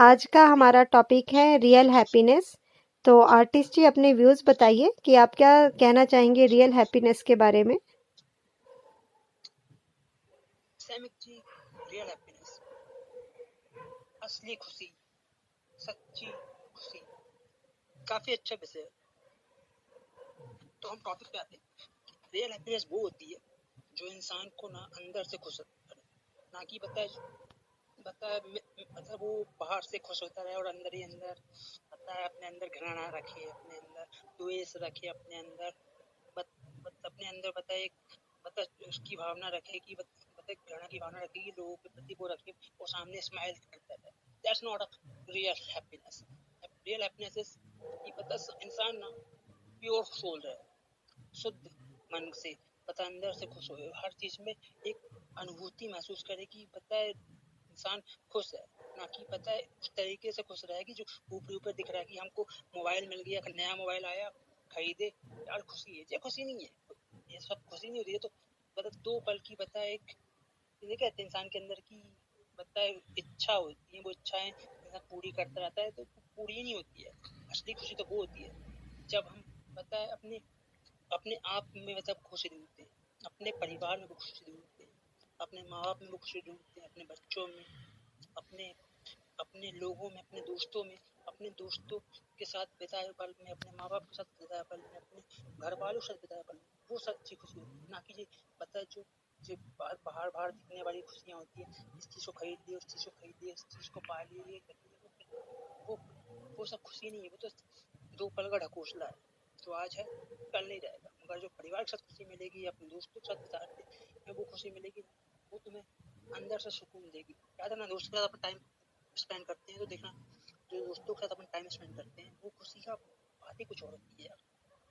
आज का हमारा टॉपिक है रियल हैप्पीनेस। तो आर्टिस्ट जी अपने व्यूज़ बताइए कि आप क्या कहना चाहेंगे रियल हैप्पीनेस के बारे में। सैमिक जी, रियल हैप्पीनेस, असली खुशी, सच्ची खुशी, काफी अच्छा विषय है। तो हम टॉपिक पे आते हैं। रियल हैप्पीनेस वो होती है जो इंसान को ना अंदर से खुश करे, ना कि मतलब वो बाहर से खुश होता रहे और अंदर ही अंदर अपने अंदर घृणा रखे, अपने अंदर द्वेष रखे, अपने अंदर अपने अंदर उसकी भावना रखे कि घृणा की भावना रखे कि लोगों के प्रति वो रखे और सामने स्माइल करता है। That's not a real happiness. Real happiness is कि इंसान ना प्योर सोल रहे, शुद्ध मन से अंदर से खुश हो, हर चीज में एक अनुभूति महसूस करे कि इंसान खुश है, ना कि उस तरीके से खुश रहे कि जो ऊपर ऊपर दिख रहा है कि हमको मोबाइल मिल गया, नया मोबाइल आया, खरीदे, यार खुशी है। ये खुशी नहीं है, ये सब खुशी नहीं होती है। तो दो पल की एक ये कहते हैं इंसान के अंदर की इच्छा होती है, वो इच्छाएं इंसान पूरी करता रहता है, तो पूरी नहीं होती है। असली खुशी तो वो होती है जब हम अपने अपने आप में खुशी ढूंढते हैं, अपने परिवार में वो खुशी ढूंढते हैं, अपने माँ बाप में वो खुशी ढूंढते हैं, अपने बच्चों में, अपने अपने लोगों में, अपने दोस्तों में, अपने दोस्तों के साथ बिताए पल में, अपने माँ बाप के साथ बिताए पल में, अपने घर वालों के साथ बिताए पल में, वो सच्ची खुशी होती है। ना कि ये जो जो बाहर बाहर दिखने वाली खुशियाँ होती है, इस चीज को खरीद लिया, उस चीज को खरीद लिया, इस चीज को पा लिए, वो सब खुशी नहीं है। वो तो दो पल का ढकोसला है, जो आज है कल नहीं रहेगा। मगर जो परिवार के साथ खुशी मिलेगी, अपने दोस्तों के साथ बिताते वो खुशी मिलेगी, वो तुम्हें अंदर से सुकून देगी। याद है ना, दोस्तों के साथ अपना टाइम स्पेंड करते हैं तो देखना, जो दोस्तों के साथ अपन टाइम स्पेंड करते हैं वो खुशी का बात ही कुछ और होती है यार।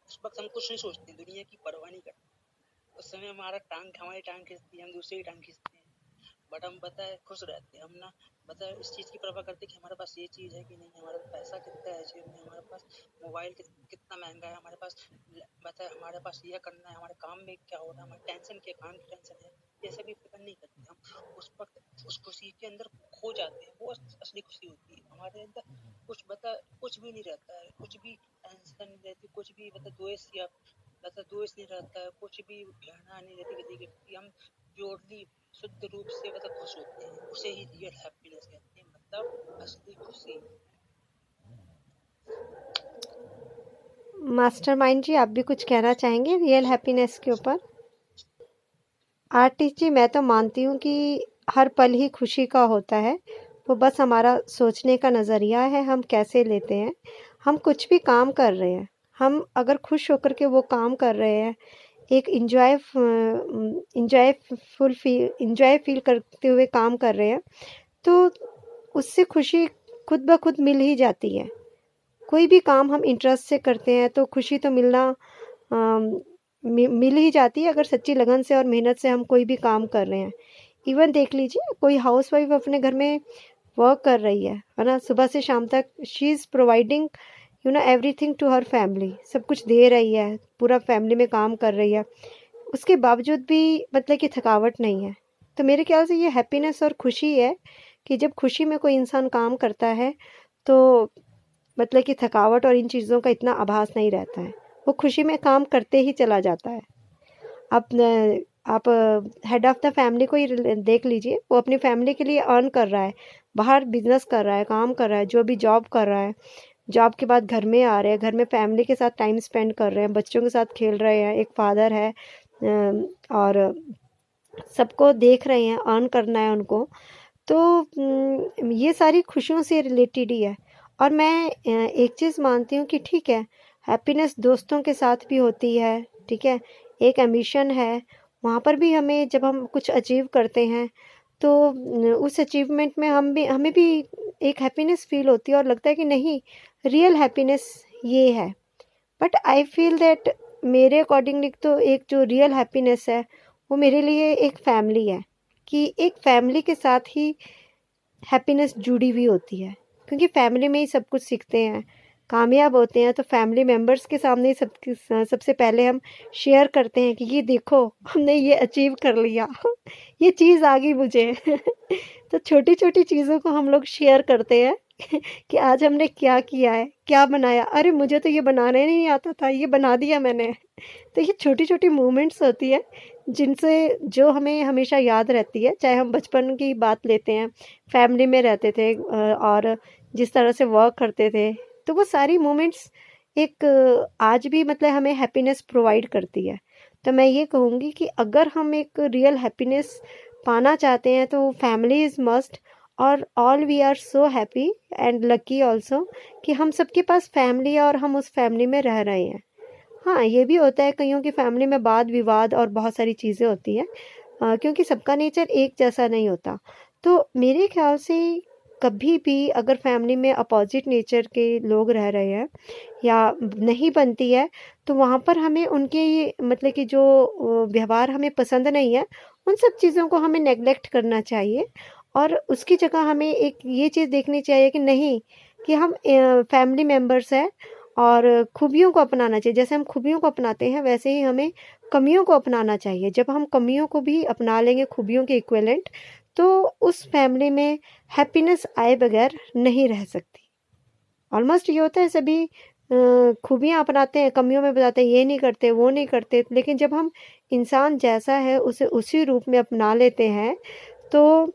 उस वक्त हम कुछ नहीं सोचते, दुनिया की परवाह नहीं करते। उस समय हमारी टांग खींचती है, हम दूसरे की टांग खींचते हैं, बट हम खुश रहते हैं। हम ना इस चीज की परवाह करते कि हमारे पास ये चीज है कि नहीं, हमारे पास पैसा कितना है जेब में, हमारे पास मोबाइल कितना महंगा है, हमारे पास ये करना है, हमारे काम में क्या हो रहा है, हमारी टेंशन क्या, काम की टेंशन है, ये सभी फिक्र नहीं करते। हम उस वक्त उस खुशी के अंदर खो जाते हैं। वो असली खुशी होती है। हमारे अंदर कुछ भी नहीं रहता है, कुछ भी टेंशन नहीं रहती, कुछ भी द्वेष नहीं रहता है, कुछ भी घृणा नहीं रहती किसी के प्रति। हम प्योरली शुद्ध रूप से खुश होते हैं, उसे ही रियल हैप्पीनेस कहते हैं, मतलब असली खुशी। मास्टरमाइंड जी आप भी कुछ कहना चाहेंगे रियल हैप्पीनेस के ऊपर। आर्टिस्ट जी मैं तो मानती हूँ कि हर पल ही खुशी का होता है, वो बस हमारा सोचने का नज़रिया है, हम कैसे लेते हैं। हम कुछ भी काम कर रहे हैं, हम अगर खुश होकर के वो काम कर रहे हैं, एक इंजॉय फील करते हुए काम कर रहे हैं, तो उससे खुशी खुद ब खुद मिल ही जाती है। कोई भी काम हम इंटरेस्ट से करते हैं तो खुशी तो मिल ही जाती है, अगर सच्ची लगन से और मेहनत से हम कोई भी काम कर रहे हैं। इवन देख लीजिए, कोई हाउसवाइफ अपने घर में वर्क कर रही है ना, सुबह से शाम तक she is providing everything to her family, सब कुछ दे रही है, पूरा फैमिली में काम कर रही है, उसके बावजूद भी मतलब कि थकावट नहीं है। तो मेरे ख्याल से ये हैप्पीनेस और खुशी है कि जब खुशी में कोई इंसान काम करता है तो मतलब कि थकावट और इन चीज़ों का इतना आभास नहीं रहता है, वो खुशी में काम करते ही चला जाता है। आप हेड ऑफ़ द फैमिली को ही देख लीजिए, वो अपनी फैमिली के लिए अर्न कर रहा है, बाहर बिजनेस कर रहा है, काम कर रहा है, जो भी जॉब कर रहा है, जॉब के बाद घर में आ रहे हैं, घर में फैमिली के साथ टाइम स्पेंड कर रहे हैं, बच्चों के साथ खेल रहे हैं, एक फादर है और सबको देख रहे हैं, अर्न करना है उनको। तो ये सारी खुशियों से रिलेटेड ही है। और मैं एक चीज़ मानती हूँ कि ठीक है, हैप्पीनेस दोस्तों के साथ भी होती है, ठीक है, एक एम्बिशन है, वहाँ पर भी हमें जब हम कुछ अचीव करते हैं तो उस अचीवमेंट में हमें भी एक हैप्पीनेस फील होती है और लगता है कि नहीं, रियल हैप्पीनेस ये है। बट आई फील दैट मेरे अकॉर्डिंगली तो एक जो रियल हैप्पीनेस है वो मेरे लिए एक फैमिली है, कि एक फैमिली के साथ ही हैप्पीनेस जुड़ी हुई होती है, क्योंकि फैमिली में ही सब कुछ सीखते हैं, कामयाब होते हैं तो फैमिली मेम्बर्स के सामने ही सबसे पहले हम शेयर करते हैं कि ये देखो हमने ये अचीव कर लिया ये चीज़ आ गई मुझे तो छोटी छोटी चीज़ों को हम लोग शेयर करते हैं कि आज हमने क्या किया है, क्या बनाया, अरे मुझे तो ये बनाना ही नहीं आता था, ये बना दिया मैंने। तो ये छोटी छोटी मूवमेंट्स होती है जिनसे जो हमें हमेशा याद रहती है। चाहे हम बचपन की बात लेते हैं, फैमिली में रहते थे और जिस तरह से वर्क करते थे, तो वो सारी मोमेंट्स एक आज भी मतलब हमें हैप्पीनेस प्रोवाइड करती है। तो मैं ये कहूँगी कि अगर हम एक रियल हैप्पीनेस पाना चाहते हैं तो फैमिली इज़ मस्ट। और all we are so happy and lucky also कि हम सबके पास फैमिली है और हम उस फैमिली में रह रहे हैं। हाँ, ये भी होता है कईयों की फैमिली में वाद विवाद और बहुत सारी चीज़ें होती हैं, क्योंकि सबका नेचर एक जैसा नहीं होता। तो मेरे ख्याल से कभी भी अगर फैमिली में अपोजिट नेचर के लोग रह रहे हैं या नहीं बनती है, तो वहाँ पर हमें उनके मतलब कि जो व्यवहार हमें पसंद नहीं है, उन सब चीज़ों को हमें नेग्लेक्ट करना चाहिए और उसकी जगह हमें एक ये चीज़ देखनी चाहिए कि नहीं, कि हम फैमिली मेम्बर्स हैं और खूबियों को अपनाना चाहिए। जैसे हम खूबियों को अपनाते हैं वैसे ही हमें कमियों को अपनाना चाहिए। जब हम कमियों को भी अपना लेंगे खूबियों के इक्विवेलेंट, तो उस फैमिली में हैप्पीनेस आए बगैर नहीं रह सकती। ऑलमोस्ट ये होता है सभी खूबियाँ अपनाते हैं, कमियों में बताते हैं ये नहीं करते, वो नहीं करते, लेकिन जब हम इंसान जैसा है उसे उसी रूप में अपना लेते हैं, तो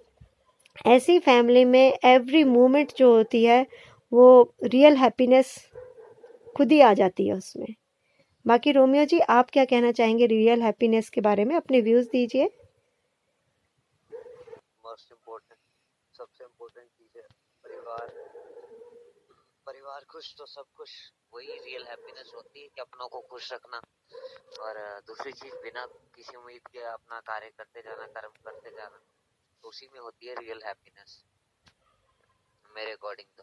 ऐसी फैमिली में एवरी मोमेंट जो होती है वो रियल हैप्पीनेस खुद ही आ जाती है उसमें। बाकी रोमियो जी, आप क्या कहना चाहेंगे रियल हैप्पीनेस के बारे में? अपने व्यूज़ दीजिए। मोस्ट इम्पोर्टेंट, सबसे इम्पोर्टेंट चीज है परिवार। परिवार खुश तो सब खुश, वही रियल हैप्पीनेस होती है कि अपनों को खुश रखना। और दूसरी चीज, बिना किसी उम्मीद के अपना कार्य करते जाना, कर्म करते जाना, तो उसी में होती है रियल हैप्पीनेस मेरे अकॉर्डिंग तो।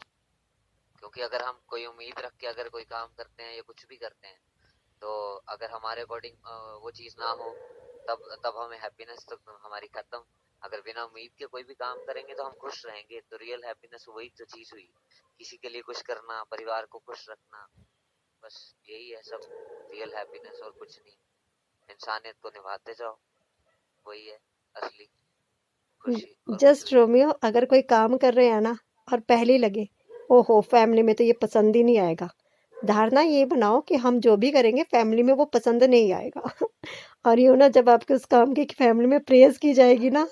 क्योंकि अगर हम कोई उम्मीद रख के अगर कोई काम करते हैं या कुछ भी करते हैं, तो अगर हमारे अकॉर्डिंग वो चीज ना हो, तब हमें हैप्पीनेस तो हमारी खत्म। अगर बिना उम्मीद के कोई भी काम करेंगे तो हम खुश रहेंगे। तो रियल हैप्पीनेस वही तो चीज हुई, किसी के लिए कुछ करना, परिवार को खुश रखना, बस यही है सब रियल हैप्पीनेस, और कुछ नहीं। इंसानियत को निभाते जाओ, वही है असली खुशी। जस्ट रोमियो, अगर कोई काम कर रहे हैं ना और पहले लगे ओहो फैमिली में तो ये पसंद ही नहीं आएगा, धारणा ये बनाओ कि हम जो भी करेंगे फैमिली में वो पसंद नहीं आएगा और यूँ ना, जब आपके उस काम की फैमिली में प्रेज की जाएगी ना,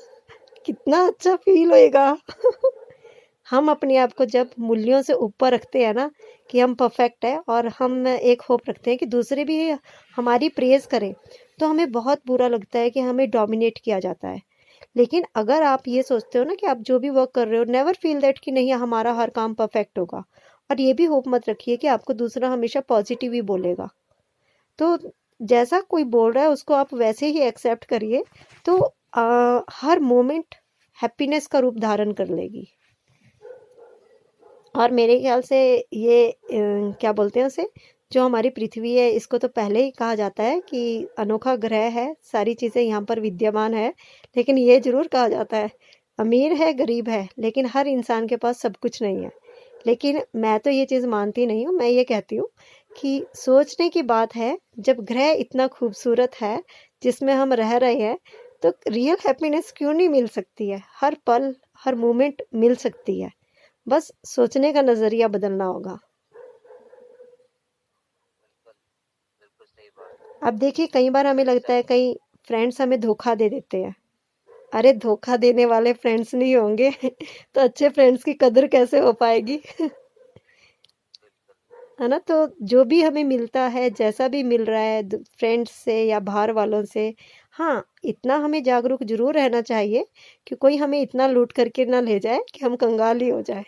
कितना अच्छा फील होएगा हम अपने आप को जब मूल्यों से ऊपर रखते हैं ना, कि हम परफेक्ट है और हम एक होप रखते हैं कि दूसरे भी हमारी प्रेज करें, तो हमें बहुत बुरा लगता है कि हमें डोमिनेट किया जाता है। लेकिन अगर आप ये सोचते हो ना कि आप जो भी वर्क कर रहे हो, नेवर फील दैट कि नहीं हमारा हर काम परफेक्ट होगा, और ये भी होप मत रखिए कि आपको दूसरा हमेशा पॉजिटिव ही बोलेगा। तो जैसा कोई बोल रहा है उसको आप वैसे ही एक्सेप्ट करिए, तो हर मोमेंट हैप्पीनेस का रूप धारण कर लेगी। और मेरे ख्याल से ये क्या बोलते हैं उसे, जो हमारी पृथ्वी है, इसको तो पहले ही कहा जाता है कि अनोखा ग्रह है, सारी चीज़ें यहाँ पर विद्यमान है, लेकिन ये जरूर कहा जाता है अमीर है गरीब है, लेकिन हर इंसान के पास सब कुछ नहीं है। लेकिन मैं तो ये चीज़ मानती नहीं हूँ। मैं ये कहती हूँ कि सोचने की बात है, जब ग्रह इतना खूबसूरत है जिसमें हम रह रहे हैं, तो रियल हैप्पीनेस क्यों नहीं मिल सकती है? हर पल हर मोमेंट मिल सकती है, बस सोचने का नज़रिया बदलना होगा। बिल्कुल बिल्कुल सही बात। अब देखिए, कई बार हमें लगता है कई फ्रेंड्स हमें धोखा दे देते हैं। अरे धोखा देने वाले फ्रेंड्स नहीं होंगे तो अच्छे फ्रेंड्स की कदर कैसे हो पाएगी है ना? तो जो भी हमें मिलता है, जैसा भी मिल रहा है फ्रेंड्स से या बाहर वालों से, हाँ, इतना हमें जागरूक जरूर रहना चाहिए कि कोई हमें इतना लूट करके ना ले जाए कि हम कंगाल ही हो जाए।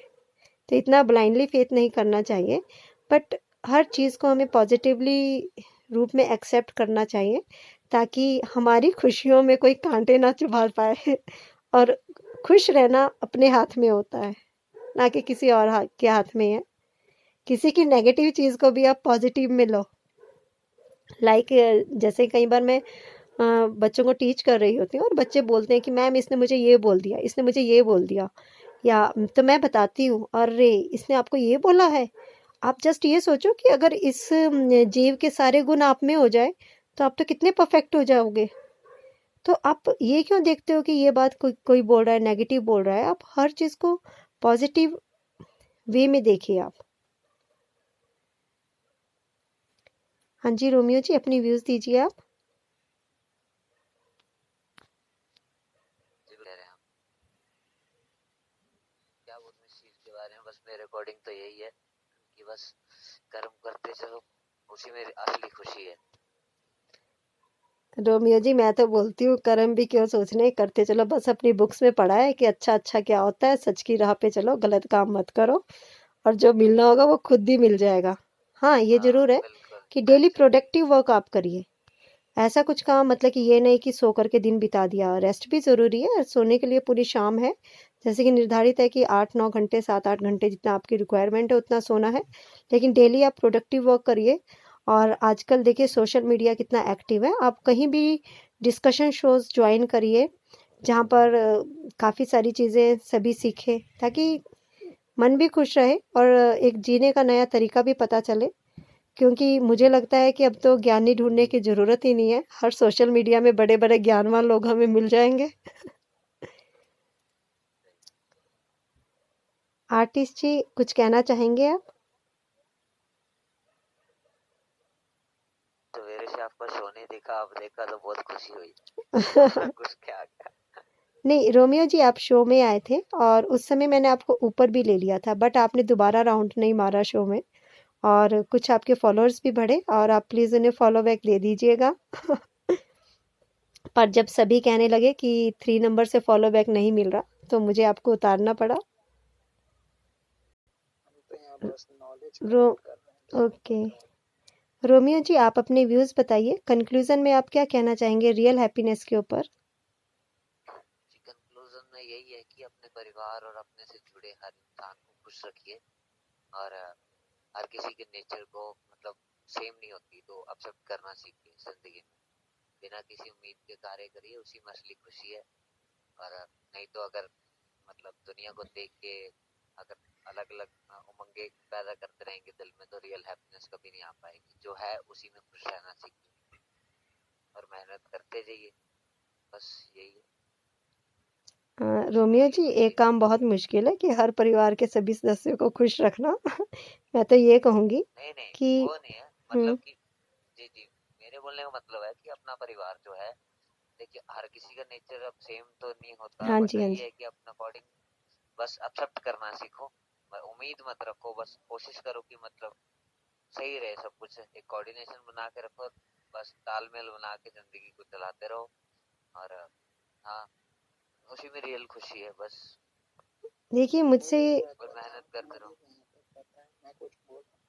तो इतना ब्लाइंडली फेथ नहीं करना चाहिए, बट हर चीज़ को हमें पॉजिटिवली रूप में एक्सेप्ट करना चाहिए, ताकि हमारी खुशियों में कोई कांटे ना चुभा पाए और खुश रहना अपने हाथ में होता है, ना कि किसी और के हाथ में है। किसी की नेगेटिव चीज़ को भी आप पॉजिटिव में लो। लाइक जैसे कई बार मैं बच्चों को टीच कर रही होती हूँ और बच्चे बोलते हैं कि मैम इसने मुझे ये बोल दिया, इसने मुझे ये बोल दिया, या तो मैं बताती हूँ अरे इसने आपको ये बोला है, आप जस्ट ये सोचो कि अगर इस जीव के सारे गुण आप में हो जाए तो आप तो कितने परफेक्ट हो जाओगे। तो आप ये क्यों देखते हो कि ये बात कोई बोल रहा है, नेगेटिव बोल रहा है। आप हर चीज़ को पॉजिटिव वे में देखिए आप। हाँ जी रोमियो जी, अपनी व्यूज़ दीजिए आप। जी कह रहे हैं आप, क्या बोलूं इस चीज के बारे में। बस मेरे अकॉर्डिंग तो यही है कि बस कर्म करते चलो, उसी में असली खुशी है। रोमियो जी, मैं तो बोलती हूँ कर्म भी क्यों सोचने, करते चलो। बस अपनी बुक्स में पढ़ा है कि अच्छा अच्छा क्या होता है, सच की राह पे चलो, गलत काम मत करो, और जो मिलना होगा वो खुद ही मिल जाएगा। हाँ ये हाँ जरूर है बिल्कुल, कि डेली नेचुरल। प्रोडक्टिव वर्क आप करिए। ऐसा कुछ काम मतलब कि ये नहीं कि सो करके दिन बिता दिया। रेस्ट भी ज़रूरी है, सोने के लिए पूरी शाम है। जैसे कि निर्धारित है कि 8-9 घंटे, 7-8 घंटे जितना आपकी रिक्वायरमेंट है उतना सोना है। लेकिन डेली आप प्रोडक्टिव वर्क करिए। और आजकल देखिए सोशल मीडिया कितना एक्टिव है, आप कहीं भी डिस्कशन शोज ज्वाइन करिए जहाँ पर काफ़ी सारी चीज़ें सभी सीखें, ताकि मन भी खुश रहे और एक जीने का नया तरीका भी पता चले। क्योंकि मुझे लगता है कि अब तो ज्ञानी ढूंढने की ज़रूरत ही नहीं है, हर सोशल मीडिया में बड़े बड़े ज्ञानवान लोग हमें मिल जाएंगे। आर्टिस्ट जी, कुछ कहना चाहेंगे आप? सवेरे से आपका शो नहीं देखा, आप देखा तो बहुत खुशी हुई। कुछ क्या क्या। नहीं रोमियो जी, आप शो में आए थे और उस समय मैंने आपको ऊपर भी ले लिया था, बट आपने दोबारा राउंड नहीं मारा शो में। और कुछ आपके फॉलोअर्स भी बढ़े, और आप प्लीज़ उन्हें फॉलो बैक दे दीजिएगा। पर जब सभी कहने लगे कि 3 नंबर से फॉलो बैक नहीं मिल रहा, तो मुझे आपको उतारना पड़ा। हम तो यहाँ बस नॉलेज रो कलेक्ट कर रहे हैं, ओके रोमियो जी, आप अपने व्यूज़ बताइए। कंक्लूजन में आप क्या कहना चाहेंगे रियल हैप्पीनेस के ऊपर? जी कंक्लूजन में यही है कि अपने परिवार और अपने से जुड़े हर इंसान को खुश रखिए। और हर किसी के नेचर को मतलब सेम नहीं होती, तो एक्सेप्ट करना सीखिए जिंदगी में। बिना किसी उम्मीद के कार्य करिए, उसी में असली खुशी है। और नहीं तो अगर मतलब दुनिया को देख के अगर अलग अलग उमंगे पैदा करते रहेंगे दिल में, तो रियल हैप्पीनेस कभी नहीं आ पाएगी। जो है उसी में खुश रहना सीखिए और मेहनत करते जाइए, बस यही है। रोमियो जी, एक काम बहुत मुश्किल है कि हर परिवार के सभी सदस्यों को खुश रखना। मैं तो ये कहूँगी नहीं नहीं, कि वो नहीं है, मतलब हम्म, कि जी जी, मेरे बोलने का मतलब है कि अपना परिवार जो है, देखिए हर किसी का नेचर अब सेम तो नहीं होता, हाँ बट जी हाँ ये जी। है कि अपना अकॉर्डिंग बस एक्सेप्ट करना सीखो। उम्मीद मत रखो, बस कोशिश करो कि मतलब सही रहे सब कुछ। एक कोऑर्डिनेशन बना के रखो, बस तालमेल बना के जिंदगी को चलाते रहो। और हाँ, उसी में रियल खुशी है बस। देखिए मुझसे, एक बात और तो मेहनत करते रहो। मुझे यहाँ पे पता है, मैं कुछ बोल रहा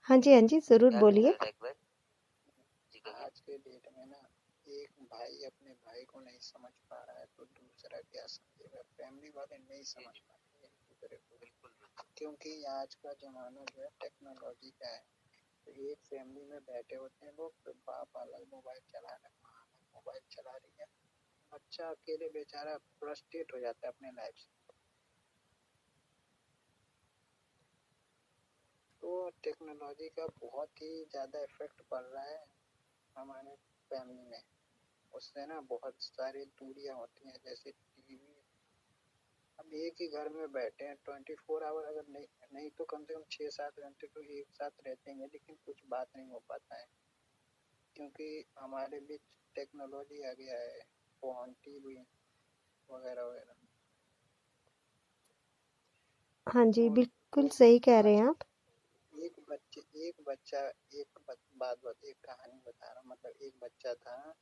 हाँ जी ज़रूर क्या कह बोलिए। रहे थे एक बार? जी हूँ। कहिए। आज के डेट में ना, एक भाई अपने भाई को नहीं समझ पा रहा है तो दूसरा क्या समझेगा। फैमिली वाले नहीं जी समझ जी, पाते एक दूसरे को, बिल्कुल बिल्कुल। क्योंकि आज का जमाना जो है टेक्नोलॉजी का है। तो एक फैमिली में बैठे होते हैं लोग, तो बाप अलग मोबाइल चला रहा है, माँ अलग मोबाइल चला रही है, बच्चा अकेले बेचारा फ्रस्ट्रेट हो जाता है अपने लाइफ से। तो टेक्नोलॉजी का बहुत ही ज़्यादा इफेक्ट पड़ रहा है हमारे फैमिली में। उससे ना बहुत सारी दूरियां होती हैं, जैसे टीवी। हम एक ही घर में बैठे हैं 24 आवर, अगर नहीं नहीं तो कम से कम 6-7 घंटे तो एक साथ रहते हैं, लेकिन कुछ बात नहीं हो पाता है, क्योंकि हमारे बीच टेक्नोलॉजी आ गया है, फोन, टीवी वगैरह वगैरह। हाँ जी, और बिल्कुल एक सही कह रहे आज हैं आप। एक बच्चा, एक कहानी बता रहा हूँ। मतलब एक बच्चा था,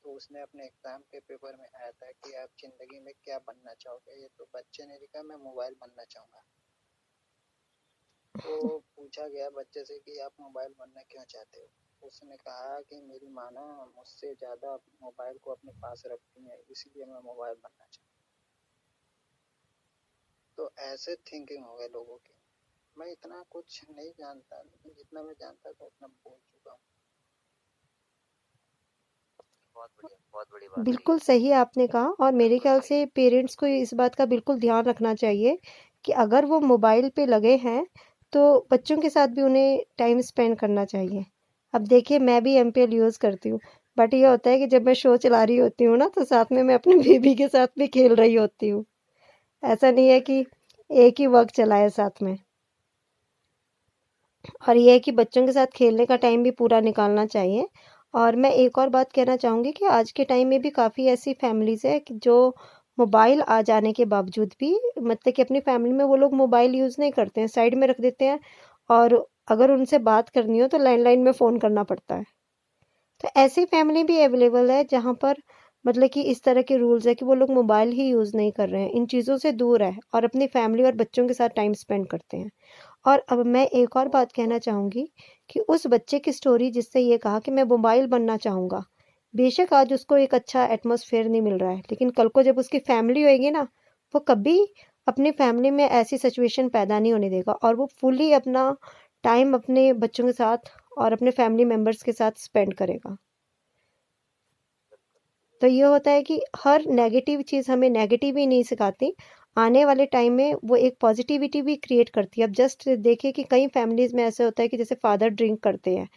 तो उसने अपने एग्जाम के पेपर में आया था कि आप जिंदगी में क्या बनना चाहोगे। ये तो बच्चे ने लिखा मैं मोबाइल बनना चाहूंगा। तो पूछा गया बच्चे से कि आप मोबाइल बनना क्यों चाहते हो। उसने कहा कि मेरी माँ ना मुझसे ज्यादा मोबाइल को अपने पास रखती है, इसलिए मैं मोबाइल बनना चाहता हूँ। तो ऐसे थिंकिंग हो गए लोगों की। मैं इतना कुछ नहीं जानता, लेकिन जितना मैं जानता था उतना बोल चुका हूँ। बहुत बढ़िया, बहुत बड़ी बात कही बिल्कुल आपने। सही आपने कहा, और मेरे बिल्कुल ख्याल सही। से पेरेंट्स को इस बात का बिल्कुल ध्यान रखना चाहिए कि अगर वो मोबाइल पे लगे हैं तो बच्चों के साथ भी उन्हें टाइम स्पेंड करना चाहिए। अब देखिए मैं भी एमपीएल यूज़ करती हूँ, बट ये होता है कि जब मैं शो चला रही होती हूँ ना, तो साथ में मैं अपने बेबी के साथ भी खेल रही होती हूँ। ऐसा नहीं है कि एक ही वर्क चला है साथ में। और ये है कि बच्चों के साथ खेलने का टाइम भी पूरा निकालना चाहिए। और मैं एक और बात कहना चाहूँगी कि आज के टाइम में भी काफ़ी ऐसी फैमिलीज़ है कि जो मोबाइल आ जाने के बावजूद भी मतलब कि अपनी फैमिली में वो लोग मोबाइल यूज़ नहीं करते हैं, साइड में रख देते हैं, और अगर उनसे बात करनी हो तो लैंडलाइन में फ़ोन करना पड़ता है। तो ऐसी फैमिली भी अवेलेबल है जहाँ पर मतलब कि इस तरह के रूल्स है कि वो लोग मोबाइल ही यूज़ नहीं कर रहे हैं, इन चीज़ों से दूर है और अपनी फैमिली और बच्चों के साथ टाइम स्पेंड करते हैं। और अब मैं एक और बात कहना चाहूँगी कि उस बच्चे की स्टोरी जिससे ये कहा कि मैं मोबाइल बनना चाहूँगा, बेशक आज उसको एक अच्छा एटमॉस्फेयर नहीं मिल रहा है, लेकिन कल को जब उसकी फैमिली होएगी ना, वो कभी अपनी फैमिली में ऐसी सिचुएशन पैदा नहीं होने देगा और वो फुली अपना टाइम अपने बच्चों के साथ और अपने फैमिली मेम्बर्स के साथ स्पेंड करेगा। तो ये होता है कि हर नेगेटिव चीज़ हमें नेगेटिव ही नहीं सिखाती, आने वाले टाइम में वो एक पॉजिटिविटी भी क्रिएट करती है। अब जस्ट देखिए कि कई फैमिलीज़ में ऐसे होता है कि जैसे फादर ड्रिंक करते हैं,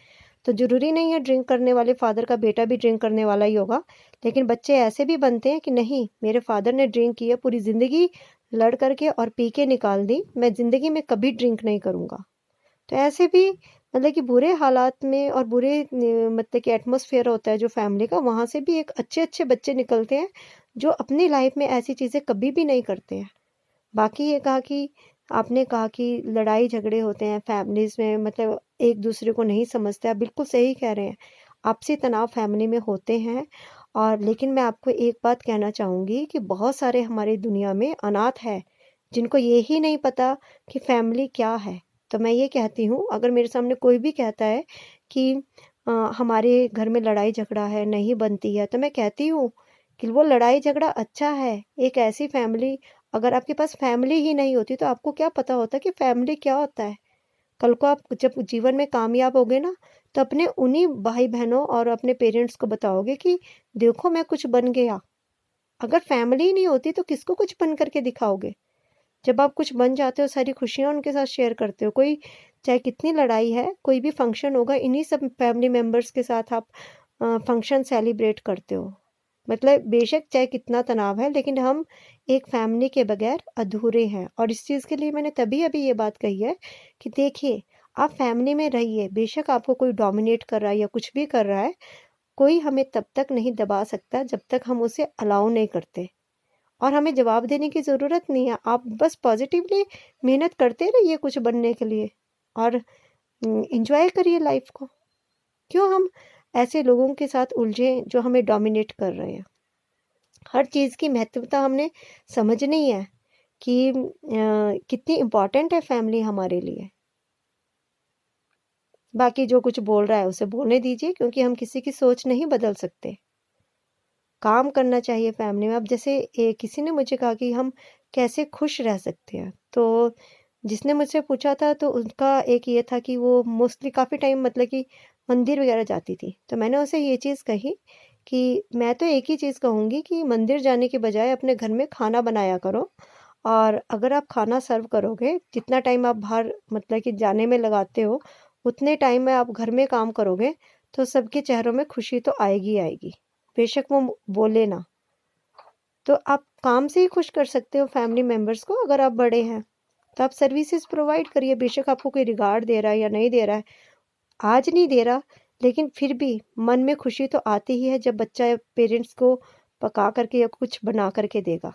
तो ज़रूरी नहीं है ड्रिंक करने वाले फादर का बेटा भी ड्रिंक करने वाला ही होगा, लेकिन बच्चे ऐसे भी बनते हैं कि नहीं, मेरे फादर ने ड्रिंक किया, पूरी ज़िंदगी लड़ करके और पी के निकाल दी, मैं ज़िंदगी में कभी ड्रिंक नहीं करूँगा। तो ऐसे भी मतलब कि बुरे हालात में और बुरे मतलब कि एटमॉस्फेयर होता है जो फैमिली का, वहाँ से भी एक अच्छे-अच्छे बच्चे निकलते हैं, जो अपनी लाइफ में ऐसी चीज़ें कभी भी नहीं करते हैं। बाकी ये कहा कि आपने कहा कि लड़ाई झगड़े होते हैं फैमिलीज़ में, मतलब एक दूसरे को नहीं समझते, आप बिल्कुल सही कह रहे हैं। आपसी तनाव फैमिली में होते हैं, और लेकिन मैं आपको एक बात कहना चाहूँगी कि बहुत सारे हमारी दुनिया में अनाथ हैं, जिनको ये ही नहीं पता कि फैमिली क्या है। तो मैं ये कहती हूँ, अगर मेरे सामने कोई भी कहता है कि हमारे घर में लड़ाई झगड़ा है, नहीं बनती है, तो मैं कहती हूँ कि वो लड़ाई झगड़ा अच्छा है। एक ऐसी फैमिली, अगर आपके पास फैमिली ही नहीं होती तो आपको क्या पता होता कि फैमिली क्या होता है। कल को आप जब जीवन में कामयाब होगे ना, तो अपने उन्हीं भाई बहनों और अपने पेरेंट्स को बताओगे कि देखो मैं कुछ बन गया। अगर फैमिली ही नहीं होती तो किसको कुछ बन करके दिखाओगे। जब आप कुछ बन जाते हो, सारी खुशियाँ उनके साथ शेयर करते हो, कोई चाहे कितनी लड़ाई है, कोई भी फंक्शन होगा, इन्हीं सब फैमिली मेम्बर्स के साथ आप फंक्शन सेलिब्रेट करते हो। मतलब बेशक चाहे कितना तनाव है, लेकिन हम एक फैमिली के बगैर अधूरे हैं। और इस चीज़ के लिए मैंने तभी अभी ये बात कही है कि देखिए, आप फैमिली में रहिए, बेशक आपको कोई डोमिनेट कर रहा है या कुछ भी कर रहा है, कोई हमें तब तक नहीं दबा सकता जब तक हम उसे अलाउ नहीं करते। और हमें जवाब देने की ज़रूरत नहीं है, आप बस पॉजिटिवली मेहनत करते रहिए कुछ बनने के लिए, और एंजॉय करिए लाइफ को। क्यों हम ऐसे लोगों के साथ उलझें जो हमें डोमिनेट कर रहे हैं। हर चीज़ की महत्वता हमने समझनी है कि कितनी इम्पोर्टेंट है फैमिली हमारे लिए। बाकी जो कुछ बोल रहा है उसे बोलने दीजिए, क्योंकि हम किसी की सोच नहीं बदल सकते। काम करना चाहिए फैमिली में। अब जैसे किसी ने मुझे कहा कि हम कैसे खुश रह सकते हैं, तो जिसने मुझसे पूछा था तो उनका एक ये था कि वो मोस्टली काफ़ी टाइम मतलब कि मंदिर वगैरह जाती थी। तो मैंने उसे ये चीज़ कही कि मैं तो एक ही चीज़ कहूँगी कि मंदिर जाने के बजाय अपने घर में खाना बनाया करो, और अगर आप खाना सर्व करोगे, जितना टाइम आप बाहर मतलब कि जाने में लगाते हो, उतने टाइम में आप घर में काम करोगे, तो सबके चेहरों में खुशी तो आएगी ही आएगी, बेशक वो बोले ना। तो आप काम से ही खुश कर सकते हो फैमिली मेम्बर्स को। अगर आप बड़े हैं तो आप सर्विसेज प्रोवाइड करिए, बेशक आपको कोई रिगार्ड दे रहा है या नहीं दे रहा है, आज नहीं दे रहा, लेकिन फिर भी मन में खुशी तो आती ही है जब बच्चा पेरेंट्स को पका करके या कुछ बना करके देगा।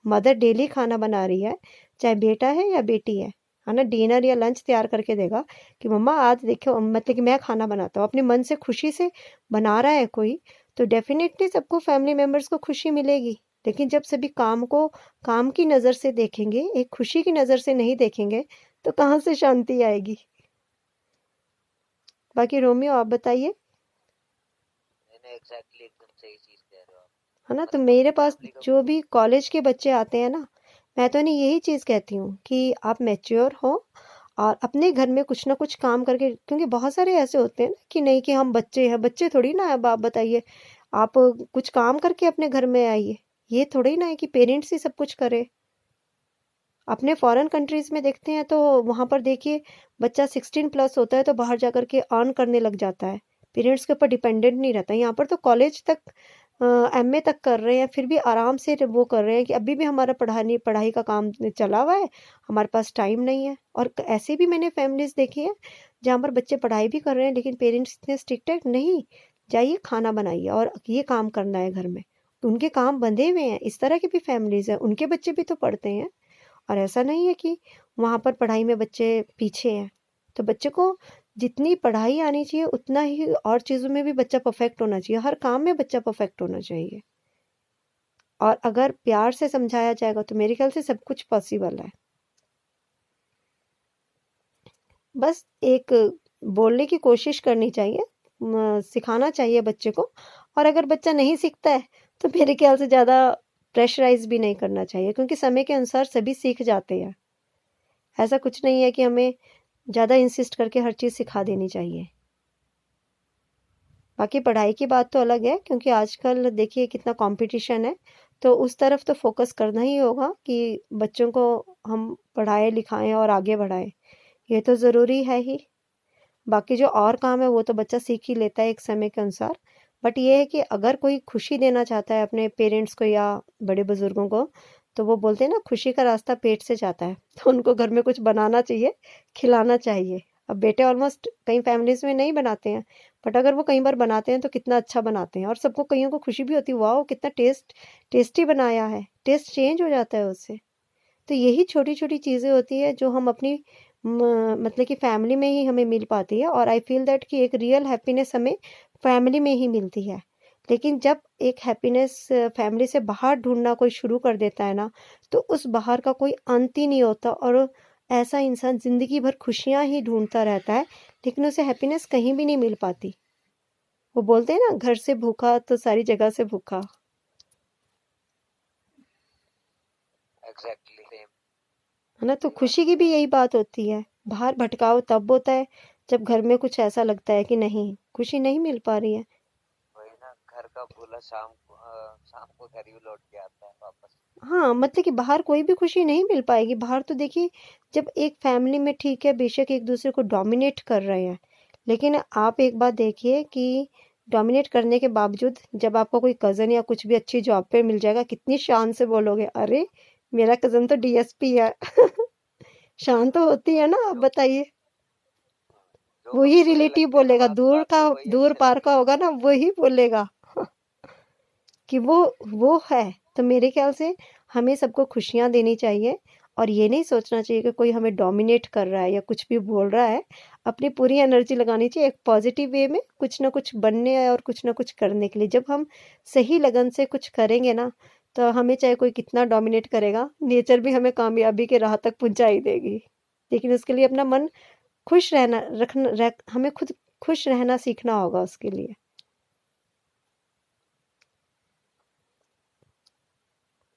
मदर डेली खाना बना रही है, चाहे बेटा है या बेटी है ना, डिनर या लंच तैयार करके देगा कि मम्मा आज देखो, मतलब कि मैं खाना बनाता हूँ, अपने मन से खुशी से बना रहा है कोई, तो डेफिनेटली सबको फैमिली मेम्बर्स को खुशी मिलेगी। लेकिन जब सभी काम को काम की नज़र से देखेंगे, एक खुशी की नज़र से नहीं देखेंगे, तो कहाँ से शांति आएगी। बाकी रोमियो आप बताइए। मैंने एग्जैक्टली एकदम सही चीज कह रहे हो आप। है ना, तो मतलब मेरे पास फैमिली का जो भी कॉलेज के बच्चे आते हैं ना, मैं तो इन्हें यही चीज़ कहती हूँ कि आप मैच्योर हो और अपने घर में कुछ ना कुछ काम करके, क्योंकि बहुत सारे ऐसे होते हैं ना कि नहीं, कि हम बच्चे हैं, बच्चे थोड़ी ना है। अब आप बताइए, आप कुछ काम करके अपने घर में आइए, ये थोड़ी ना है कि पेरेंट्स ही सब कुछ करे। अपने फॉरेन कंट्रीज़ में देखते हैं तो वहाँ पर देखिए बच्चा 16 प्लस होता है तो बाहर जा कर के अर्न करने लग जाता है, पेरेंट्स के ऊपर डिपेंडेंट नहीं रहता। यहाँ पर तो कॉलेज तक एमए तक कर रहे हैं, फिर भी आराम से वो कर रहे हैं कि अभी भी हमारा पढ़ाई का काम चला हुआ है, हमारे पास टाइम नहीं है। और ऐसे भी मैंने फैमिलीज़ देखी हैं जहाँ पर बच्चे पढ़ाई भी कर रहे हैं लेकिन पेरेंट्स इतने स्ट्रिक्ट है, नहीं जाइए खाना बनाइए और ये काम करना है घर में, तो उनके काम बंधे हुए हैं। इस तरह की भी फैमिलीज़ हैं, उनके बच्चे भी तो पढ़ते हैं और ऐसा नहीं है कि वहाँ पर पढ़ाई में बच्चे पीछे हैं। तो बच्चे को जितनी पढ़ाई आनी चाहिए उतना ही और चीज़ों में भी बच्चा परफेक्ट होना चाहिए, हर काम में बच्चा परफेक्ट होना चाहिए। और अगर प्यार से समझाया जाएगा तो मेरे ख्याल से सब कुछ पॉसिबल है। बस एक बोलने की कोशिश करनी चाहिए, सिखाना चाहिए बच्चे को। और अगर बच्चा नहीं सीखता है तो मेरे ख्याल से ज़्यादा प्रेशराइज भी नहीं करना चाहिए, क्योंकि समय के अनुसार सभी सीख जाते हैं। ऐसा कुछ नहीं है कि हमें ज़्यादा इंसिस्ट करके हर चीज़ सिखा देनी चाहिए। बाकी पढ़ाई की बात तो अलग है, क्योंकि आजकल देखिए कितना कंपटीशन है, तो उस तरफ तो फोकस करना ही होगा कि बच्चों को हम पढ़ाएं लिखाएं और आगे बढ़ाएं, ये तो ज़रूरी है ही। बाकी जो और काम है वो तो बच्चा सीख ही लेता है एक समय के अनुसार। बट ये है कि अगर कोई खुशी देना चाहता है अपने पेरेंट्स को या बड़े बुजुर्गों को, तो वो बोलते हैं ना खुशी का रास्ता पेट से जाता है, तो उनको घर में कुछ बनाना चाहिए, खिलाना चाहिए। अब बेटे ऑलमोस्ट कई फैमिलीज में नहीं बनाते हैं, बट अगर वो कई बार बनाते हैं तो कितना अच्छा बनाते हैं और सबको कईयों को खुशी भी होती है, वाह कितना टेस्टी बनाया है, टेस्ट चेंज हो जाता है उससे। तो यही छोटी छोटी चीज़ें होती है जो हम अपनी मतलब कि फैमिली में ही हमें मिल पाती है। और आई फील दैट कि एक रियल हैप्पीनेस हमें फैमिली में ही मिलती है। लेकिन जब एक हैप्पीनेस फैमिली से बाहर ढूंढना कोई शुरू कर देता है ना, तो उस बाहर का कोई अंत ही नहीं होता और ऐसा इंसान ज़िंदगी भर खुशियाँ ही ढूंढता रहता है, लेकिन उसे हैप्पीनेस कहीं भी नहीं मिल पाती। वो बोलते हैं ना, घर से भूखा तो सारी जगह से भूखा। Exactly same. है ना, तो खुशी की भी यही बात होती है। बाहर भटकाव तब होता है जब घर में कुछ ऐसा लगता है कि नहीं, खुशी नहीं मिल पा रही है। वही ना, घर का भूला शाम को घर ही लौट के आता है वापस। हाँ, मतलब कि बाहर कोई भी खुशी नहीं मिल पाएगी। बाहर तो देखिए जब एक फैमिली में ठीक है बेशक एक दूसरे को डोमिनेट कर रहे हैं, लेकिन आप एक बात देखिए कि डोमिनेट करने के बावजूद जब आपको कोई कज़न या कुछ भी अच्छी जॉब पे मिल जाएगा, कितनी शान से बोलोगे, अरे मेरा कज़न तो डीएसपी है। शान तो होती है ना, आप बताइए। जो वही बुरे रिलेटिव लगते हैं ना बोलेगा, दूर का वही दूर अच्छे पार लगते का हैं। होगा ना, वही बोलेगा कि वो है। तो मेरे ख्याल से हमें सबको खुशियाँ देनी चाहिए और ये नहीं सोचना चाहिए कि कोई हमें डोमिनेट कर रहा है या कुछ भी बोल रहा है। अपनी पूरी एनर्जी लगानी चाहिए एक पॉजिटिव वे में, कुछ ना कुछ बनने और कुछ ना कुछ करने के लिए। जब हम सही लगन से कुछ करेंगे ना, तो हमें चाहे कोई कितना डोमिनेट करेगा, नेचर भी हमें कामयाबी के राह तक पहुंचा ही देगी। लेकिन उसके लिए अपना मन खुश रहना हमें खुद खुश रहना सीखना होगा उसके लिए।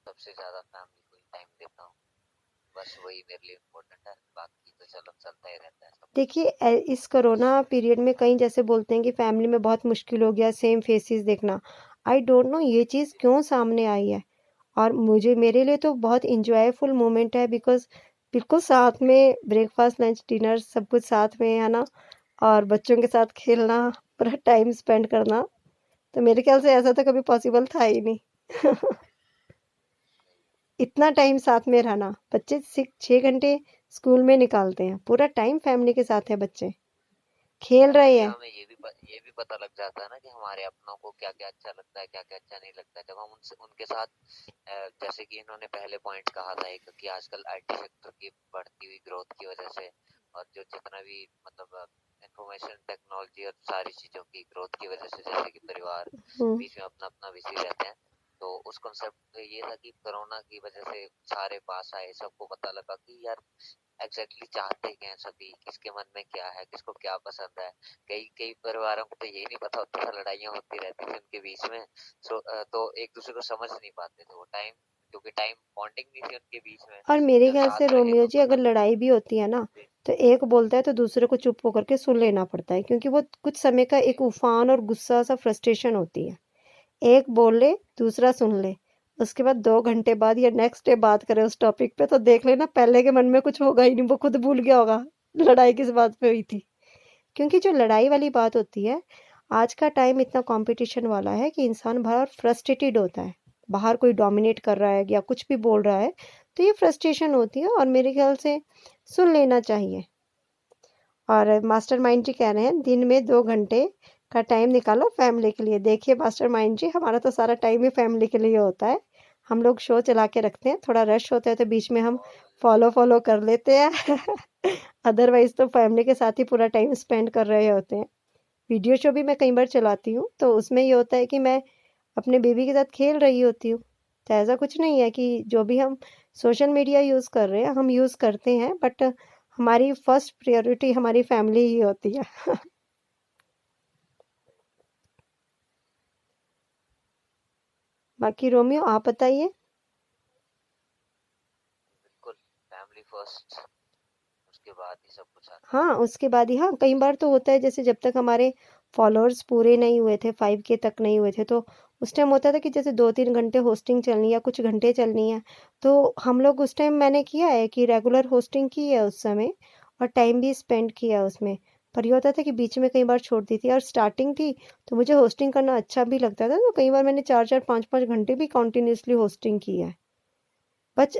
सबसे ज्यादा फैमिली को ही टाइम देता हूँ, बस वही मेरे लिए इम्पोर्टेंट है, बाकी तो चलो चलता ही रहता है सब। देखिए इस कोरोना पीरियड में कई जैसे बोलते हैं कि फैमिली में बहुत मुश्किल हो गया सेम फेसेस देखना। आई डोंट नो ये चीज़ क्यों सामने आई है, और मेरे लिए तो बहुत इंजॉयफुल मोमेंट है, बिकॉज बिल्कुल साथ में ब्रेकफास्ट लंच डिनर सब कुछ साथ में है ना, और बच्चों के साथ खेलना, पूरा टाइम स्पेंड करना। तो मेरे ख्याल से ऐसा तो कभी पॉसिबल था ही नहीं। इतना टाइम साथ में रहना, बच्चे 6 घंटे स्कूल में निकालते हैं, पूरा टाइम फैमिली के साथ है, बच्चे खेल रहे एक्चुअली हैं। हमें ये भी पता लग जाता है ना कि हमारे अपनों को क्या क्या अच्छा लगता है, क्या क्या अच्छा नहीं लगता है, जब हम उनके साथ जैसे कि इन्होंने पहले पॉइंट कहा था एक, कि आजकल आईटी सेक्टर की बढ़ती हुई ग्रोथ की वजह से और जो जितना भी मतलब इंफॉर्मेशन टेक्नोलॉजी और सारी चीजों की ग्रोथ की वजह से, जैसे कि परिवार हम्म, बीच में अपना अपना बिजी रहते हैं, तो उस कॉन्सेप्ट ये था कि कोरोना की वजह से सारे पास आए, सबको पता लगा कि यार एग्जैक्टली चाहते क्या हैं सभी, किसके मन में क्या है, किसको क्या पसंद है। कई कई परिवारों को तो यही नहीं पता होता था, लड़ाइयाँ होती रहती थी उनके बीच में। तो एक दूसरे को समझ नहीं पाते थे वो टाइम, क्योंकि टाइम बॉन्डिंग नहीं थी उनके बीच में। और मेरे जब ख्याल से साथ रहे रोमियो तो जी, अगर लड़ाई भी होती है ना, तो एक बोलता है तो दूसरे को चुप होकर के सुन लेना पड़ता है, क्योंकि वो कुछ समय का एक उफान और गुस्सा सा फ्रस्ट्रेशन होती है। एक बोल ले दूसरा सुन ले, उसके बाद 2 घंटे बाद या नेक्स्ट डे बात करें उस टॉपिक पे तो देख लेना पहले के मन में कुछ होगा ही नहीं, वो खुद भूल गया होगा लड़ाई किस बात पे हुई थी। क्योंकि जो लड़ाई वाली बात होती है, आज का टाइम इतना कंपटीशन वाला है कि इंसान बाहर फ्रस्ट्रेटेड होता है। बाहर कोई डोमिनेट कर रहा है या कुछ भी बोल रहा है, तो ये फ्रस्ट्रेशन होती है और मेरे ख्याल से सुन लेना चाहिए। और मास्टरमाइंड जी कह रहे हैं दिन में 2 घंटे का टाइम निकालो फैमिली के लिए। देखिए मास्टरमाइंड जी, हमारा तो सारा टाइम ही फैमिली के लिए होता है। हम लोग शो चला के रखते हैं, थोड़ा रश होता है तो बीच में हम फॉलो कर लेते हैं अदरवाइज तो फैमिली के साथ ही पूरा टाइम स्पेंड कर रहे होते हैं। वीडियो शो भी मैं कई बार चलाती हूँ, तो उसमें ये होता है कि मैं अपने बेबी के साथ खेल रही होती हूँ। तो ऐसा कुछ नहीं है कि जो भी हम सोशल मीडिया यूज़ कर रहे हैं, हम यूज़ करते हैं, बट हमारी फर्स्ट प्रायोरिटी हमारी फैमिली ही होती है बाकी रोमियो आप बताइए। बिल्कुल, फैमिली फर्स्ट, उसके बाद ही सब कुछ आता हाँ, उसके बाद ही, हाँ, कई बार तो होता है जैसे जब तक हमारे फॉलोअर्स पूरे नहीं हुए थे, 5K तक नहीं हुए थे, तो उस टाइम होता था कि जैसे 2-3 घंटे होस्टिंग चलनी है या कुछ घंटे चलनी है, तो हम लोग उस टाइम मैंने किया है कि रेगुलर होस्टिंग की है उस समय और टाइम भी स्पेंड किया है उसमें। पर ये होता था कि बीच में कई बार छोड़ दी थी और स्टार्टिंग थी, तो मुझे होस्टिंग करना अच्छा भी लगता था, तो कई बार मैंने 4-4, 5-5 घंटे भी कंटिन्यूअसली होस्टिंग की है। बट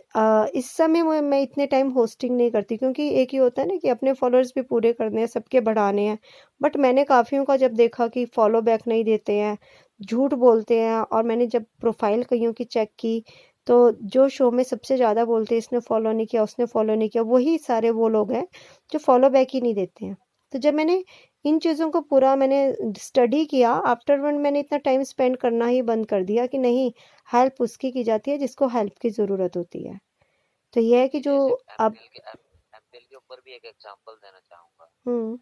इस समय मैं इतने टाइम होस्टिंग नहीं करती क्योंकि एक ही होता है ना कि अपने फॉलोअर्स भी पूरे करने हैं, सबके बढ़ाने हैं। बट मैंने काफ़ियों का जब देखा कि फॉलो बैक नहीं देते हैं, झूठ बोलते हैं, और मैंने जब प्रोफाइल कईयों की चेक की, तो जो शो में सबसे ज़्यादा बोलते हैं इसने फॉलो नहीं किया, उसने फॉलो नहीं किया, वही सारे वो लोग हैं जो फॉलो बैक ही नहीं देते हैं। तो जब मैंने इन चीज़ों को पूरा मैंने स्टडी किया, आफ्टरवर्ड मैंने इतना टाइम स्पेंड करना ही बंद कर दिया कि नहीं, हेल्प उसकी की जाती है जिसको हेल्प की ज़रूरत होती है। तो ये है कि है। जो जैसे अब एमपीएल के ऊपर भी एक एग्जांपल देना चाहूंगा। हुँ,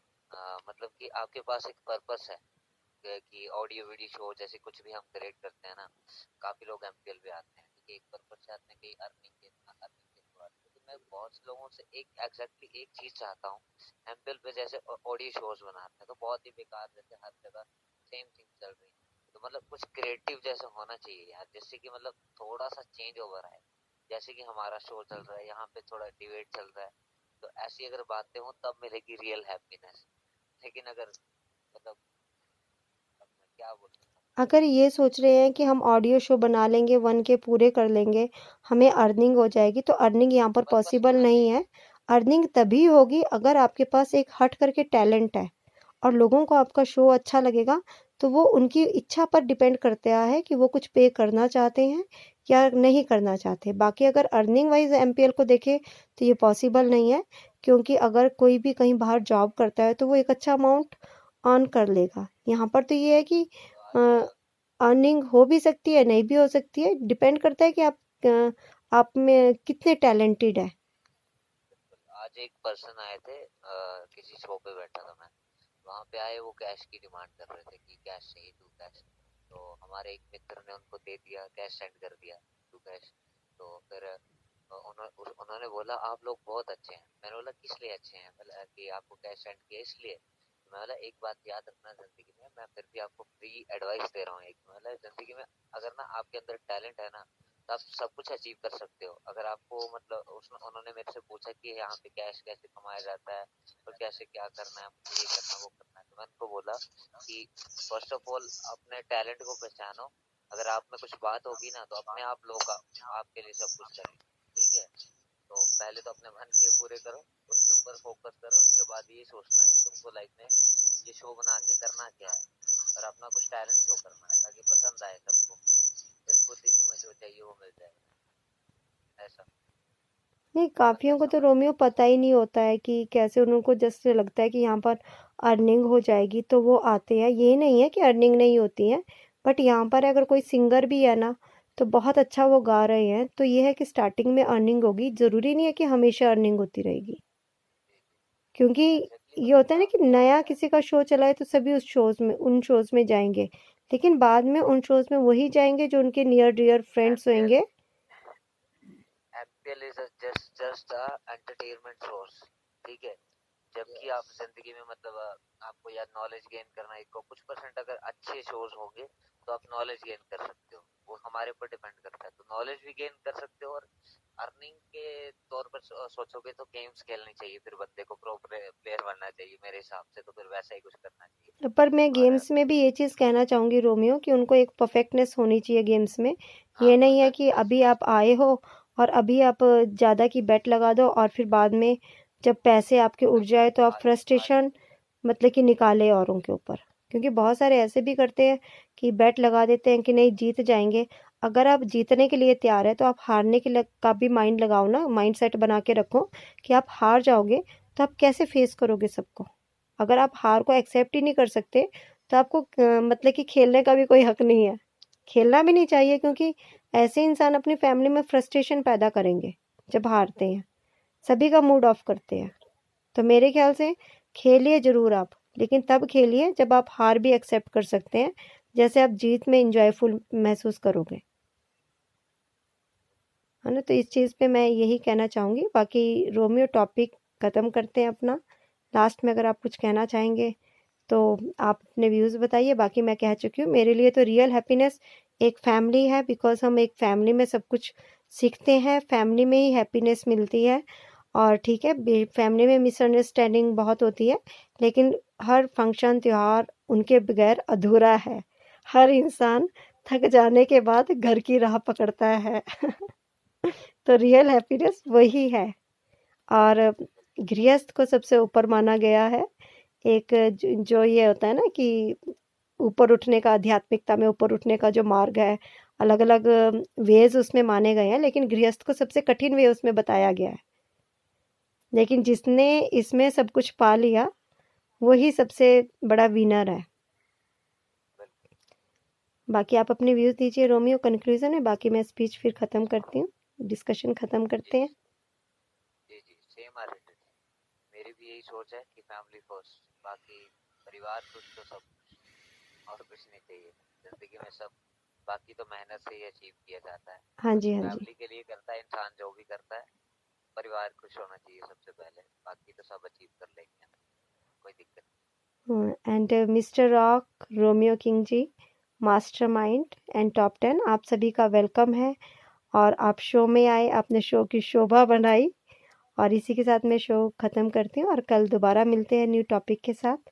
मतलब कि आपके पास एक पर्पस है कि ऑडियो वीडियो शो जैसे कुछ भी हम क्रिएट करते हैं ना, काफी लोग एमपीएल पे आते हैं क्योंकि एक पर्पस से आते हैं कि अर्निंग के थ्रू आते हैं। तो मैं बहुत से लोगों से एक एग्जैक्टली एक चीज चाहता हूँ। एमपीएल पे जैसे ऑडियो शोज बनाते हैं तो बहुत ही बेकार, जैसे हर जगह सेम थिंग चल रही है। तो मतलब कुछ क्रिएटिव जैसे होना चाहिए यार, जिससे कि मतलब थोड़ा सा चेंज ओवर आए। जैसे कि हमारा शो चल रहा है, यहाँ पे थोड़ा डिबेट चल रहा है, तो ऐसी अगर बातें हो तब मिलेगी रियल हैप्पीनेस। लेकिन अगर मतलब, अब मैं क्या बोल सकता हूँ। अगर ये सोच रहे हैं कि हम ऑडियो शो बना लेंगे, 1K पूरे कर लेंगे, हमें अर्निंग हो जाएगी, तो अर्निंग यहाँ पर पर्पस पॉसिबल होना नहीं चाहिए। है। अर्निंग तभी होगी अगर आपके पास एक हट करके टैलेंट है और लोगों को आपका शो अच्छा लगेगा, तो वो उनकी इच्छा पर डिपेंड करता है कि वो कुछ पे करना चाहते हैं या नहीं करना चाहते। बाकी अगर अर्निंग वाइज़ एमपीएल को देखें, तो ये पॉसिबल नहीं है, क्योंकि अगर कोई भी कहीं बाहर जॉब करता है, तो वो एक अच्छा अमाउंट अर्न कर लेगा। यहाँ पर तो ये है कि तो अ, आज अर्निंग हो भी सकती है, नहीं भी हो सकती है, डिपेंड करता है कि आप में कितने टैलेंटेड है। आज एक पर्सन आए थे, किसी शो पे बैठा था मैं, वहाँ पे आए, वो कैश की डिमांड कर रहे थे कि कैश चाहिए, टू कैश। तो हमारे एक मित्र ने उनको दे दिया, कैश सेंड कर दिया, टू कैश। तो फिर उन्होंने बोला आप लोग बहुत अच्छे हैं। मैंने बोला किस लिए अच्छे हैं? बोला कि आपको कैश सेंड किया इसलिए। तो मैं बोला एक बात याद रखना जिंदगी में, मैं फिर भी आपको फ्री एडवाइस दे रहा हूँ एक, मतलब जिंदगी में अगर ना आपके अंदर टैलेंट है ना, तो आप सब कुछ अचीव कर सकते हो। अगर आपको मतलब उन्होंने मेरे से पूछा कि यहाँ पे कैश कैसे कमाया जाता है और कैसे क्या करना है, मुझे ये करना वो करना है, तो मैंने उनको बोला कि फर्स्ट ऑफ ऑल अपने टैलेंट को पहचानो। अगर आप में कुछ बात होगी ना, तो अपने आप लोग आपके लिए सब कुछ करेंगे। ठीक है, तो पहले तो अपने मन के पूरे करो, उसके ऊपर फोकस करो, उसके बाद ये सोचना कि तुमको लाइफ में ये शो बना के करना क्या है और अपना कुछ टैलेंट शो करना है ताकि पसंद आए सबको। फिर खुद ही तुम्हें जो चाहिए वो मिल जाएगा। ऐसा नहीं, मतलब काफ़ियों को तो समझ रहे रोमियो पता ही नहीं होता है कि कैसे, उनको जस्ट लगता है कि यहाँ पर अर्निंग हो जाएगी तो वो आते हैं। ये नहीं है कि अर्निंग नहीं होती है, बट यहाँ पर अगर कोई सिंगर भी है ना, तो बहुत अच्छा वो गा रहे हैं, तो ये है कि स्टार्टिंग में अर्निंग होगी, ज़रूरी नहीं है कि हमेशा अर्निंग होती रहेगी। क्योंकि एग्जैक्टली ये मतलब होता है ना कि आपको नया किसी का शो चला है तो सभी उस शोज़ में, उन शोज़ में जाएंगे, लेकिन बाद में उन शोज़ में वही जाएंगे जो उनके नियर डियर फ्रेंड्स एमपीएल होंगे। MPL is just a entertainment source. ठीक है, जबकि आप जिंदगी में मतलब आपको या नॉलेज गेन करना है, को कुछ परसेंट अगर अच्छे शोज होंगे तो आप नॉलेज गेन कर सकते हो। वो हमारे ऊपर डिपेंड करता है। तो नॉलेज भी गेन कर सकते हो और अर्निंग के तौर पर सोचोगे तो गेम्स खेलनी चाहिए, फिर बंदे को प्रो प्लेयर बनना चाहिए मेरे हिसाब से, तो फिर वैसा ही कुछ करना चाहिए। पर मैं और गेम्स में भी ये चीज़ कहना चाहूँगी रोमियो कि उनको एक परफेक्टनेस होनी चाहिए गेम्स में। हाँ, ये नहीं है कि परफेक्टनेस अभी आप आए हो और अभी आप ज़्यादा की बेट लगा दो और फिर बाद में जब पैसे आपके उड़ जाए तो आप फ्रस्ट्रेशन मतलब कि निकाले औरों के ऊपर। क्योंकि बहुत सारे ऐसे भी करते हैं कि बेट लगा देते हैं कि नहीं जीत जाएंगे। अगर आप जीतने के लिए तैयार है तो आप हारने के लिए का भी माइंड लगाओ ना, माइंड सेट बना के रखो कि आप हार जाओगे तो आप कैसे फेस करोगे सबको। अगर आप हार को एक्सेप्ट ही नहीं कर सकते तो आपको मतलब कि खेलने का भी कोई हक नहीं है। खेलना भी नहीं चाहिए क्योंकि ऐसे इंसान अपनी फैमिली में फ्रस्ट्रेशन पैदा करेंगे जब हारते हैं, सभी का मूड ऑफ करते हैं। तो मेरे ख्याल से खेलिए ज़रूर आप, लेकिन तब खेलिए जब आप हार भी एक्सेप्ट कर सकते हैं, जैसे आप जीत में इंजॉयफुल महसूस करोगे, है ना। तो इस चीज़ पे मैं यही कहना चाहूँगी। बाकी रोमियो टॉपिक ख़त्म करते हैं अपना। लास्ट में अगर आप कुछ कहना चाहेंगे तो आप अपने व्यूज़ बताइए। बाकी मैं कह चुकी हूँ, मेरे लिए तो रियल हैप्पीनेस एक फैमिली है, बिकॉज़ हम एक फैमिली में सब कुछ सीखते हैं, फैमिली में ही हैप्पीनेस मिलती है। और ठीक है, फैमिली में मिसअंडरस्टैंडिंग बहुत होती है, लेकिन हर फंक्शन त्यौहार उनके बगैर अधूरा है। हर इंसान थक जाने के बाद घर की राह पकड़ता है तो रियल हैप्पीनेस वही है। और गृहस्थ को सबसे ऊपर माना गया है। एक जो ये होता है ना कि ऊपर उठने का, आध्यात्मिकता में ऊपर उठने का जो मार्ग है, अलग अलग वेज उसमें माने गए हैं, लेकिन गृहस्थ को सबसे कठिन वे उसमें बताया गया है। लेकिन जिसने इसमें सब कुछ पा लिया वही सबसे बड़ा विनर है। बाकी आप अपने व्यूज़ दीजिए रोमियो, कंक्लूजन है। बाकी मैं स्पीच फिर ख़त्म करती हूँ, डिस्कशन ख़त्म करते हैं। जी जी, सेम आर इट। मेरी भी यही सोच है कि फैमिली फर्स्ट, बाकी परिवार खुश तो सब खुश, और कुछ नहीं चाहिए जिंदगी में। सब बाकी तो मेहनत से ही अचीव किया जाता है। हाँ जी, हाँ जी। फैमिली के लिए करता है इंसान जो भी करता है, परिवार खुश होना चाहिए सबसे पहले, बाकी तो सब अचीव कर लेंगे, कोई दिक्कत नहीं। And mister Rock, Romeo King ji, mastermind and top 10, आप सभी का वेलकम है। और आप शो में आए, आपने शो की शोभा बढ़ाई। और इसी के साथ मैं शो ख़त्म करती हूँ और कल दोबारा मिलते हैं न्यू टॉपिक के साथ।